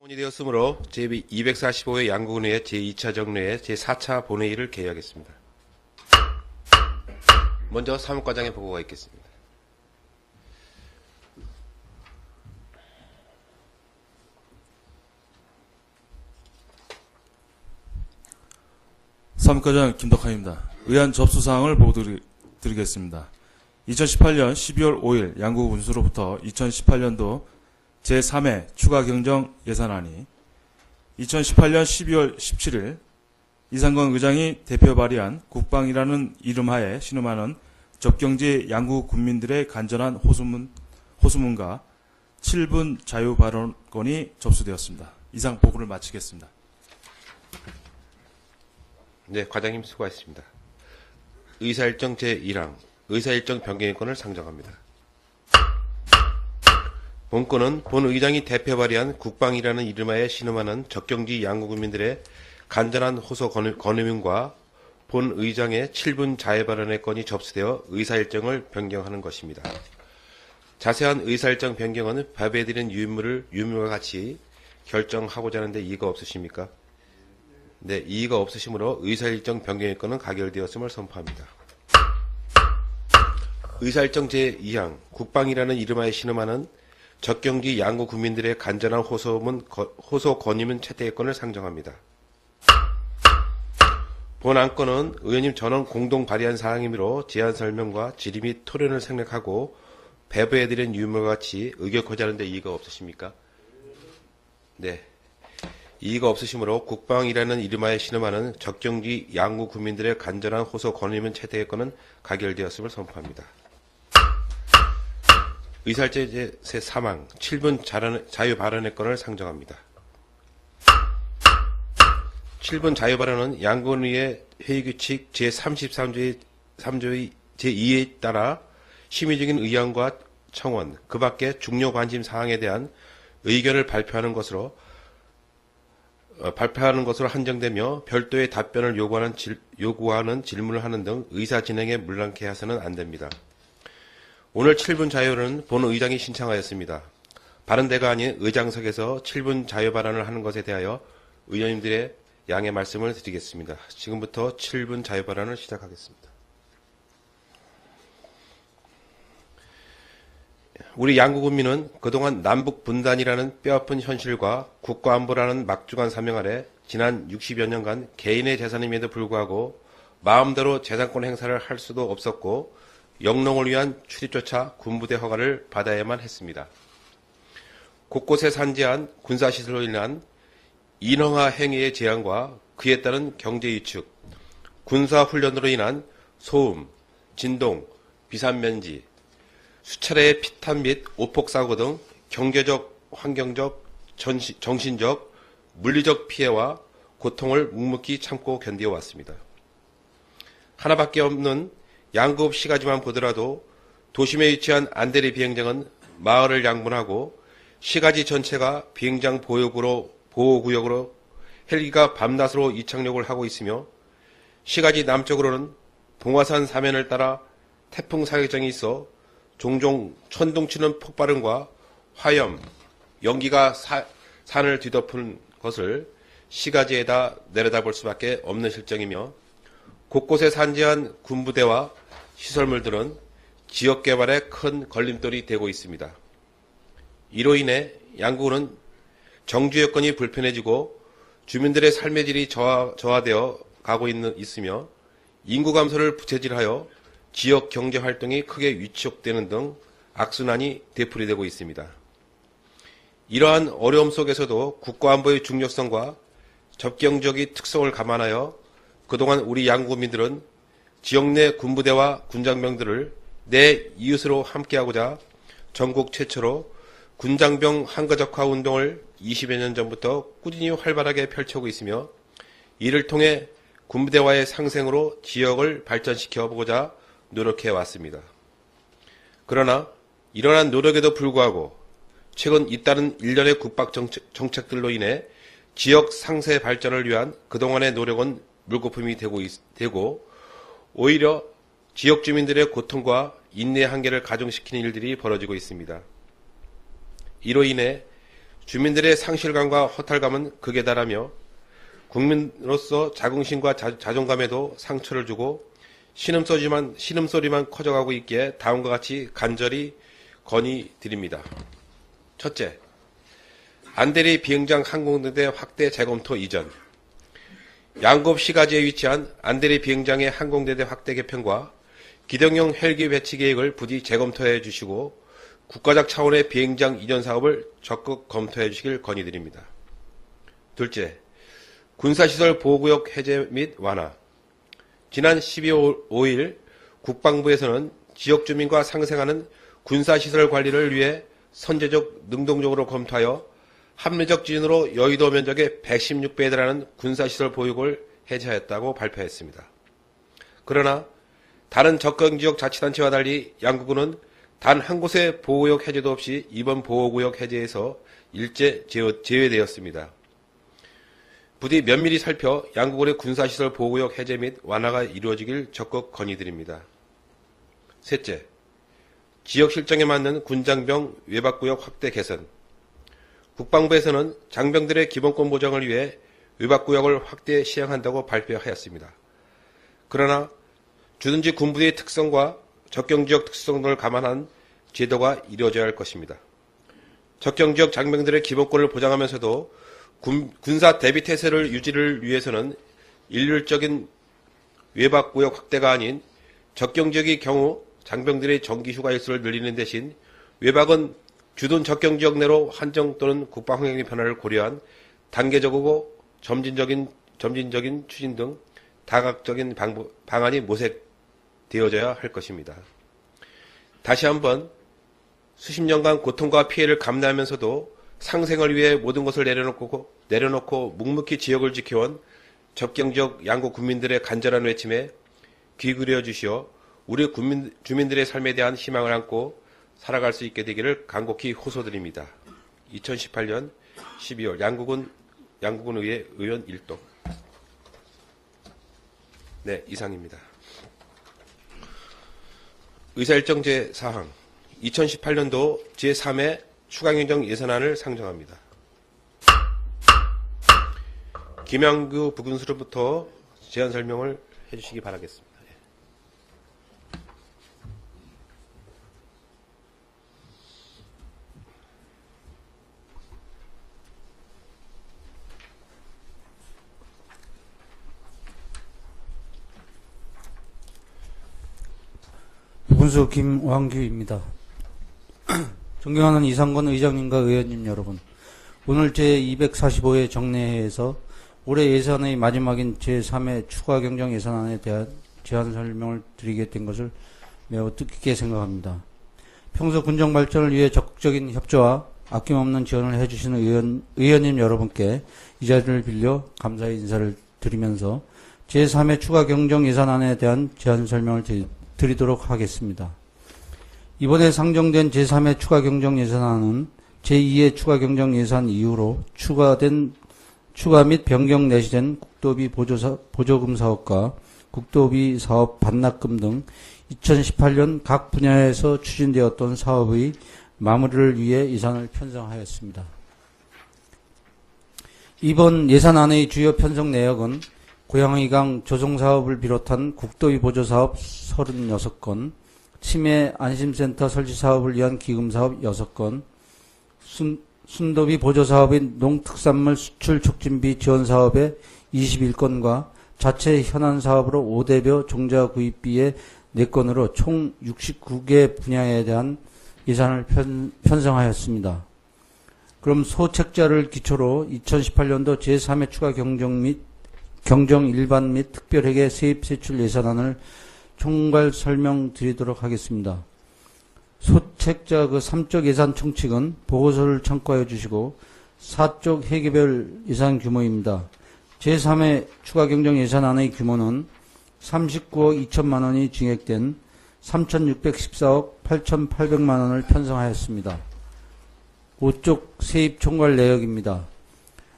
이 되었으므로 제245회 양구군의 제2차 정례의 제4차 본회의를 개회하겠습니다. 먼저 사무과장의 보고가 있겠습니다. 사무과장 김덕하입니다. 의안 접수사항을 보고드리겠습니다. 2018년 12월 5일 양구군수로부터 2018년도 제3회 추가경정 예산안이 2018년 12월 17일 이상건 의장이 대표 발의한 국방이라는 이름하에 신음하는 접경지 양구 군민들의 간절한 호소문과 7분 자유 발언권이 접수되었습니다. 이상 보고를 마치겠습니다. 네, 과장님 수고하셨습니다. 의사일정 제1항 의사일정 변경권을 상정합니다. 본건은 본 의장이 대표 발의한 국방이라는 이름하에 신음하는 적경지 양구 군민들의 간절한 호소 건의문과 본 의장의 7분 자유 발언의 건이 접수되어 의사일정을 변경하는 것입니다. 자세한 의사일정 변경은 발표해드린 유무와 같이 결정하고자 하는데 이의가 없으십니까? 네, 이의가 없으시므로 의사일정 변경의 건은 가결되었음을 선포합니다. 의사일정 제2항 국방이라는 이름하에 신음하는 적경지 양구 국민들의 간절한 호소 건의문 채택권을 상정합니다. 본 안건은 의원님 전원 공동 발의한 사항이므로 제안 설명과 질의 및 토론을 생략하고 배부해드린 유무와 같이 의결코자 하는데 이의가 없으십니까? 네. 이의가 없으시므로 국방이라는 이름하에 신음하는 적경지 양구 국민들의 간절한 호소 건의문 채택권은 가결되었음을 선포합니다. 의사일정 제3항 7분 자유 발언의 건을 상정합니다. 7분 자유 발언은 양구의회 회의규칙 제33조의 2에 따라 심의적인 의견과 청원, 그 밖의 중요 관심 사항에 대한 의견을 발표하는 것으로 한정되며 별도의 답변을 요구하는 질문을 하는 등 의사 진행에 문란케 해서는 안 됩니다. 오늘 7분 자유는 본 의장이 신청하였습니다. 발언대가 아닌 의장석에서 7분 자유 발언을 하는 것에 대하여 의원님들의 양해 말씀을 드리겠습니다. 지금부터 7분 자유 발언을 시작하겠습니다. 우리 양구 군민은 그동안 남북 분단이라는 뼈아픈 현실과 국가안보라는 막중한 사명 아래 지난 60여 년간 개인의 재산임에도 불구하고 마음대로 재산권 행사를 할 수도 없었고 영농을 위한 출입조차 군부대 허가를 받아야만 했습니다. 곳곳에 산재한 군사시설로 인한 인허가 행위의 제한과 그에 따른 경제위축, 군사훈련으로 인한 소음, 진동, 비산면지, 수차례의 피탄 및 오폭사고 등 경제적, 환경적, 정신적, 물리적 피해와 고통을 묵묵히 참고 견뎌왔습니다. 하나밖에 없는 양구읍 시가지만 보더라도 도심에 위치한 안대리 비행장은 마을을 양분하고 시가지 전체가 비행장 보호구역으로 헬기가 밤낮으로 이착륙을 하고 있으며 시가지 남쪽으로는 봉화산 사면을 따라 태풍 사격장이 있어 종종 천둥치는 폭발음과 화염, 연기가 산을 뒤덮은 것을 시가지에다 내려다볼 수밖에 없는 실정이며 곳곳에 산재한 군부대와 시설물들은 지역개발에 큰 걸림돌이 되고 있습니다. 이로 인해 양구는 정주 여건이 불편해지고 주민들의 삶의 질이 저하되어 가고 있으며 인구 감소를 부채질하여 지역 경제 활동이 크게 위축되는 등 악순환이 되풀이되고 있습니다. 이러한 어려움 속에서도 국가안보의 중요성과 접경적인 특성을 감안하여 그동안 우리 양구민들은 지역 내 군부대와 군장병들을 내 이웃으로 함께하고자 전국 최초로 군장병 한가적화 운동을 20여 년 전부터 꾸준히 활발하게 펼쳐오고 있으며 이를 통해 군부대와의 상생으로 지역을 발전시켜 보고자 노력해 왔습니다. 그러나 이러한 노력에도 불구하고 최근 잇따른 일련의 국방 정책들로 인해 지역 상세 발전을 위한 그동안의 노력은 물거품이 되고 오히려 지역 주민들의 고통과 인내 한계를 가중시키는 일들이 벌어지고 있습니다. 이로 인해 주민들의 상실감과 허탈감은 극에 달하며 국민으로서 자긍심과 자존감에도 상처를 주고 신음소리만 커져가고 있기에 다음과 같이 간절히 건의드립니다. 첫째, 안대리 비행장 항공대 확대 재검토 이전. 양급 시가지에 위치한 안대리 비행장의 항공대대 확대 개편과 기동형 헬기 배치 계획을 부디 재검토해 주시고 국가적 차원의 비행장 이전 사업을 적극 검토해 주시길 건의드립니다. 둘째, 군사시설 보호구역 해제 및 완화. 지난 12월 5일 국방부에서는 지역주민과 상생하는 군사시설 관리를 위해 선제적 능동적으로 검토하여 합리적 기준으로 여의도 면적의 116배에 달하는 군사시설 보유구를 해제하였다고 발표했습니다. 그러나 다른 접경지역 자치단체와 달리 양구군은 단 한 곳의 보호구역 해제도 없이 이번 보호구역 해제에서 일제 제외되었습니다. 부디 면밀히 살펴 양구군의 군사시설 보호구역 해제 및 완화가 이루어지길 적극 건의드립니다. 셋째, 지역 실정에 맞는 군장병 외박구역 확대 개선. 국방부에서는 장병들의 기본권 보장을 위해 외박구역을 확대 시행한다고 발표하였습니다. 그러나 주둔지 군부대의 특성과 접경지역 특성을 감안한 제도가 이루어져야 할 것입니다. 접경지역 장병들의 기본권을 보장하면서도 군사 대비태세를 유지를 위해서는 일률적인 외박구역 확대가 아닌 접경지역의 경우 장병들의 정기휴가 일수를 늘리는 대신 외박은 주둔 접경지역 내로 한정 또는 국방환경의 변화를 고려한 단계적이고 점진적인 추진 등 다각적인 방안이 모색되어져야 할 것입니다. 다시 한번 수십 년간 고통과 피해를 감내하면서도 상생을 위해 모든 것을 내려놓고 묵묵히 지역을 지켜온 접경지역 양구 군민들의 간절한 외침에 귀 기울여 주시어 우리 주민들의 삶에 대한 희망을 안고 살아갈 수 있게 되기를 간곡히 호소드립니다. 2018년 12월 양구군의회 의원 1동. 네, 이상입니다. 의사일정 제4항 2018년도 제3회 추가경정 예산안을 상정합니다. 김양규 부군수로부터 제안 설명을 해주시기 바라겠습니다. 부군수 김왕규입니다. 존경하는 이상권 의장님과 의원님 여러분, 오늘 제245회 정례회에서 올해 예산의 마지막인 제3회 추가경정 예산안에 대한 제안 설명을 드리게 된 것을 매우 뜻깊게 생각합니다. 평소 군정 발전을 위해 적극적인 협조와 아낌없는 지원을 해주시는 의원님 여러분께 이 자리를 빌려 감사의 인사를 드리면서 제3회 추가경정 예산안에 대한 제안 설명을 드리도록 하겠습니다. 이번에 상정된 제3회 추가경정 예산안은 제2회 추가경정 예산 이후로 추가 및 변경 내시된 국도비 보조금 사업과 국도비 사업 반납금 등 2018년 각 분야에서 추진되었던 사업의 마무리를 위해 예산을 편성하였습니다. 이번 예산안의 주요 편성 내역은 고양이강 조성사업을 비롯한 국도비 보조사업 36건, 치매 안심센터 설치사업을 위한 기금사업 6건, 순도비 보조사업인 농특산물 수출 촉진비 지원사업의 21건과 자체 현안사업으로 5대벼 종자 구입비의 4건으로 총 69개 분야에 대한 예산을 편성하였습니다. 그럼 소책자를 기초로 2018년도 제3회 추가 경정 일반 및 특별회계 세입세출 예산안을 총괄 설명드리도록 하겠습니다. 소책자 3쪽 예산 총칙은 보고서를 참고해 주시고 4쪽 회계별 예산 규모입니다. 제3회 추가경정 예산안의 규모는 39억 2천만 원이 증액된 3,614억 8,800만 원을 편성하였습니다. 5쪽 세입 총괄 내역입니다.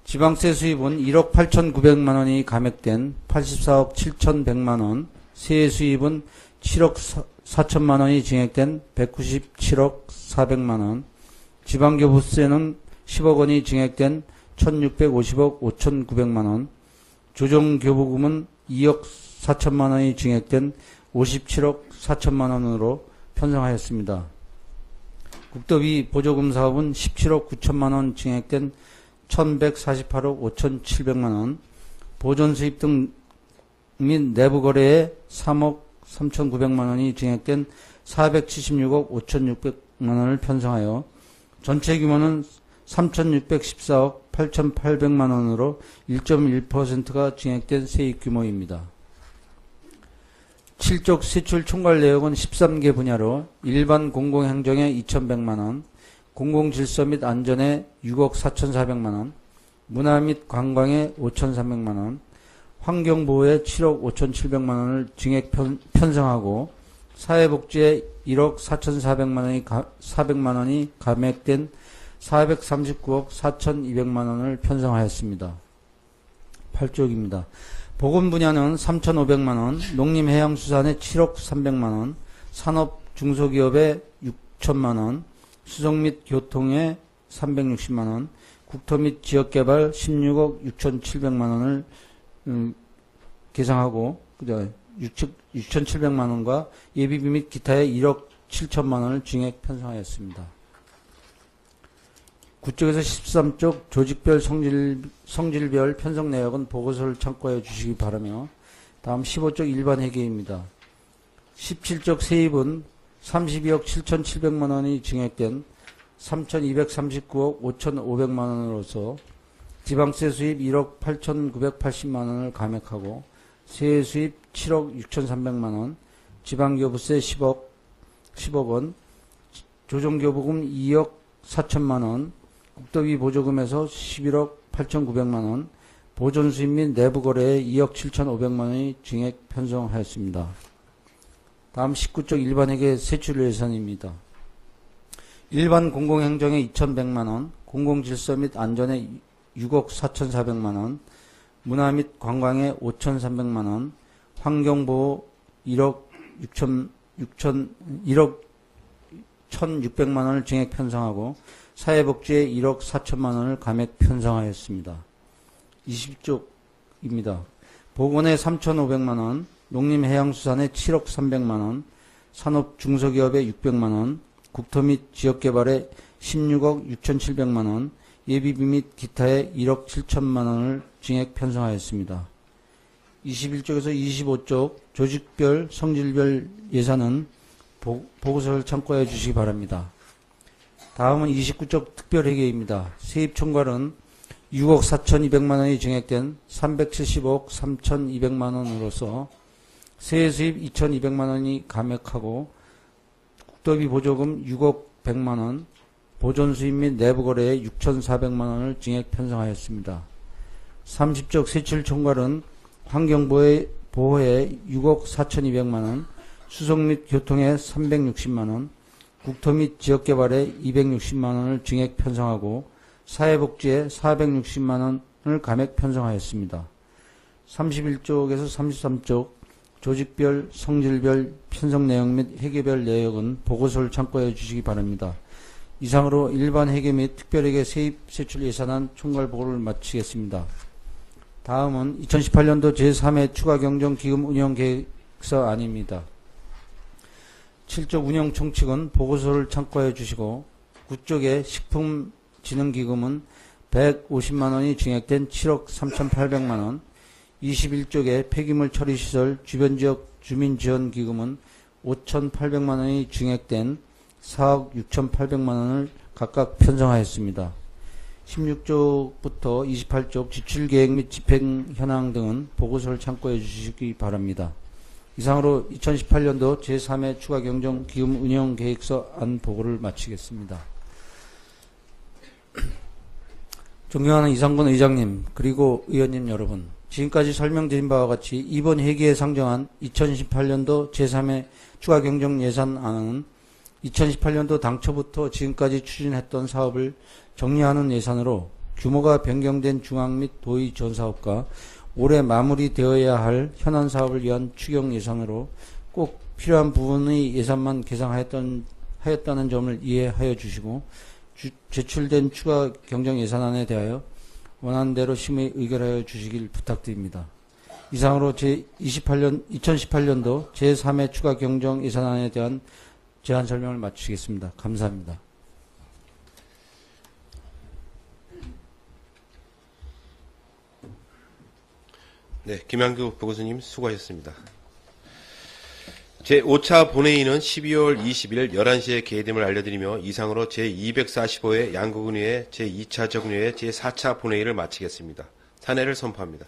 지방세 수입은 1억 8,900만 원이 감액된 84억 7,100만 원, 세액 수입은 7억 4천만 원이 증액된 197억 400만 원, 지방교부세는 10억 원이 증액된 1650억 5900만원, 조정교부금은 2억 4천만 원이 증액된 57억 4천만 원으로 편성하였습니다. 국도비 보조금 사업은 17억 9천만 원 증액된 1148억 5,700만 원, 보존 수입 등 및 내부 거래에 3억 3,900만 원이 증액된 476억 5,600만 원을 편성하여 전체 규모는 3,614억 8,800만 원으로 1.1%가 증액된 세입 규모입니다. 7쪽 세출 총괄 내역은 13개 분야로 일반 공공행정에 2,100만 원, 공공질서 및 안전에 6억 4,400만 원, 문화 및 관광에 5,300만 원, 환경보호에 7억 5,700만 원을 증액 편성하고 사회복지에 1억 4,400만 원이 감액된 439억 4,200만 원을 편성하였습니다. 8쪽입니다. 보건 분야는 3,500만 원, 농림해양수산에 7억 300만 원, 산업 중소기업에 6천만 원, 수석 및 교통에 360만 원, 국토 및 지역개발 16억 6,700만 원을 계상하고 6,700만 원과 예비비 및 기타에 1억 7천만 원을 증액 편성하였습니다. 9쪽에서 13쪽 조직별 성질별 편성 내역은 보고서를 참고해 주시기 바라며 다음 15쪽 일반 회계입니다. 17쪽 세입은 32억 7,700만 원이 증액된 3,239억 5,500만 원으로서 지방세 수입 1억 8,980만 원을 감액하고 세액 수입 7억 6,300만 원, 지방교부세 10억 원, 조정교부금 2억 4천만 원, 국도비 보조금에서 11억 8,900만 원, 보존수입 및 내부거래에 2억 7,500만 원이 증액 편성하였습니다. 다음 19쪽 일반회계 세출 예산입니다. 일반 공공행정에 2,100만 원, 공공질서 및 안전에 6억 4,400만 원, 문화 및 관광에 5,300만 원, 환경보호 1억 1,600만 원을 증액 편성하고 사회복지에 1억 4천만 원을 감액 편성하였습니다. 20쪽입니다. 보건에 3,500만 원, 농림해양수산에 7억 300만 원, 산업 중소기업에 600만 원, 국토 및 지역개발에 16억 6,700만 원, 예비비 및 기타에 1억 7천만 원을 증액 편성하였습니다. 21쪽에서 25쪽 조직별 성질별 예산은 보고서를 참고해 주시기 바랍니다. 다음은 29쪽 특별회계입니다. 세입 총괄은 6억 4,200만 원이 증액된 370억 3,200만 원으로서 세액 수입 2,200만 원이 감액하고 국도비 보조금 6억 100만 원, 보존 수입 및 내부 거래에 6,400만 원을 증액 편성하였습니다. 30쪽 세출 총괄은 환경보호에 6억 4,200만 원, 수석 및 교통에 360만 원, 국토 및 지역개발에 260만 원을 증액 편성하고 사회복지에 460만 원을 감액 편성하였습니다. 31쪽에서 33쪽 조직별 성질별 편성 내용 및 회계별 내역은 보고서를 참고해 주시기 바랍니다. 이상으로 일반 회계 및 특별회계 세입 세출 예산안 총괄 보고를 마치겠습니다. 다음은 2018년도 제3회 추가경정기금 운영계획서안입니다. 7쪽 운영총칙은 보고서를 참고해 주시고 9쪽의 식품진흥기금은 150만 원이 증액된 7억 3,800만 원, 21쪽의 폐기물 처리시설 주변지역 주민지원기금은 5,800만 원이 증액된 4억 6,800만 원을 각각 편성하였습니다. 16쪽부터 28쪽 지출계획 및 집행 현황 등은 보고서를 참고해 주시기 바랍니다. 이상으로 2018년도 제3회 추가경정기금 운영계획서 안 보고를 마치겠습니다. 존경하는 이상권 의장님 그리고 의원님 여러분, 지금까지 설명드린 바와 같이 이번 회기에 상정한 2018년도 제3회 추가경정예산안은 2018년도 당초부터 지금까지 추진했던 사업을 정리하는 예산으로 규모가 변경된 중앙 및 도의 지원사업과 올해 마무리되어야 할 현안 사업을 위한 추경 예산으로 꼭 필요한 부분의 예산만 계상하였다는 점을 이해하여 주시고 제출된 추가 경정 예산안에 대하여 원하는 대로 심의 의결하여 주시길 부탁드립니다. 이상으로 2018년도 제3회 추가 경정 예산안에 대한 제안 설명을 마치겠습니다. 감사합니다. 네, 김한규 보고수님 수고하셨습니다. 제5차 본회의는 12월 20일 11시에 개됨을 알려드리며 이상으로 제245회 양국은의회 제2차 정례회 제4차 본회의를 마치겠습니다. 산회를 선포합니다.